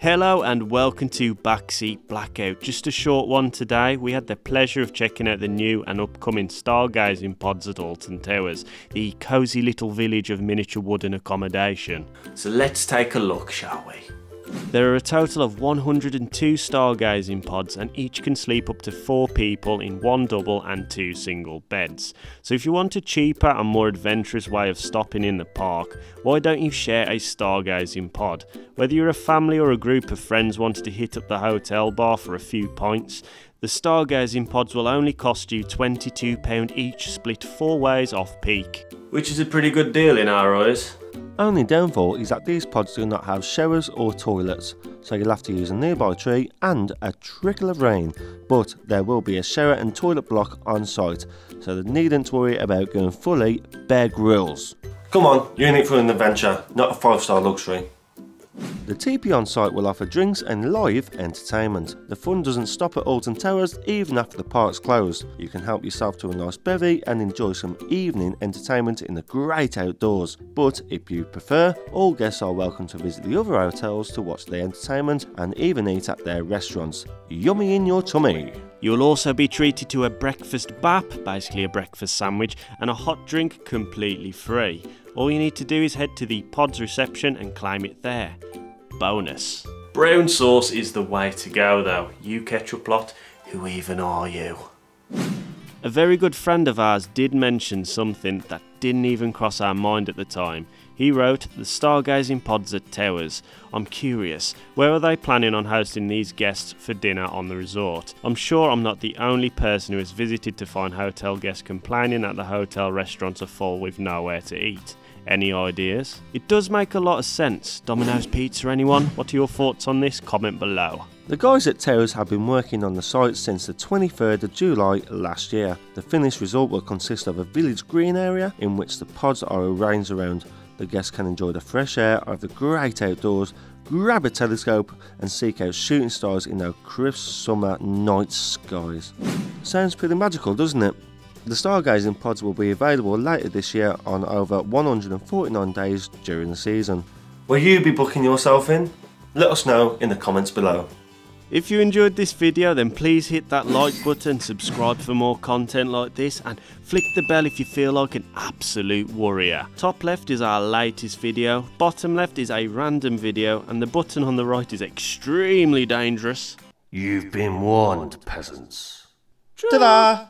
Hello and welcome to Backseat Blackout. Just a short one today. We had the pleasure of checking out the new and upcoming Stargazing Pods at Alton Towers, the cosy little village of miniature wooden accommodation. So let's take a look, shall we? There are a total of 102 Stargazing Pods and each can sleep up to 4 people in 1 double and 2 single beds. So if you want a cheaper and more adventurous way of stopping in the park, why don't you share a Stargazing Pod? Whether you're a family or a group of friends wanting to hit up the hotel bar for a few pints, the Stargazing Pods will only cost you £22 each, split 4 ways off peak. Which is a pretty good deal in our eyes. Only downfall is that these pods do not have showers or toilets, so you'll have to use a nearby tree and a trickle of rain, but there will be a shower and toilet block on site, so they needn't worry about going fully Bear Grylls. Come on, you're in it for an adventure, not a 5-star luxury. The TP on site will offer drinks and live entertainment. The fun doesn't stop at Alton Towers even after the park's closed. You can help yourself to a nice bevy and enjoy some evening entertainment in the great outdoors. But if you prefer, all guests are welcome to visit the other hotels to watch the entertainment and even eat at their restaurants. Yummy in your tummy! You'll also be treated to a breakfast bap, basically a breakfast sandwich, and a hot drink completely free. All you need to do is head to the Pods reception and claim it there. Bonus. Brown sauce is the way to go though. You ketchup lot, who even are you? A very good friend of ours did mention something that didn't even cross our mind at the time. He wrote, the Stargazing Pods at Towers. I'm curious, where are they planning on hosting these guests for dinner on the resort? I'm sure I'm not the only person who has visited to find hotel guests complaining that the hotel restaurants are full with nowhere to eat. Any ideas? It does make a lot of sense. Domino's Pizza, anyone? What are your thoughts on this? Comment below. The guys at Towers have been working on the site since the 23rd of July last year. The finished result will consist of a village green area in which the pods are arranged around. The guests can enjoy the fresh air of the great outdoors, grab a telescope and seek out shooting stars in our crisp summer night skies. Sounds pretty magical, doesn't it? The Stargazing Pods will be available later this year on over 149 days during the season. Will you be booking yourself in? Let us know in the comments below. If you enjoyed this video then please hit that like button, subscribe for more content like this and flick the bell if you feel like an absolute warrior. Top left is our latest video, bottom left is a random video and the button on the right is extremely dangerous. You've been warned, peasants. Ta-da!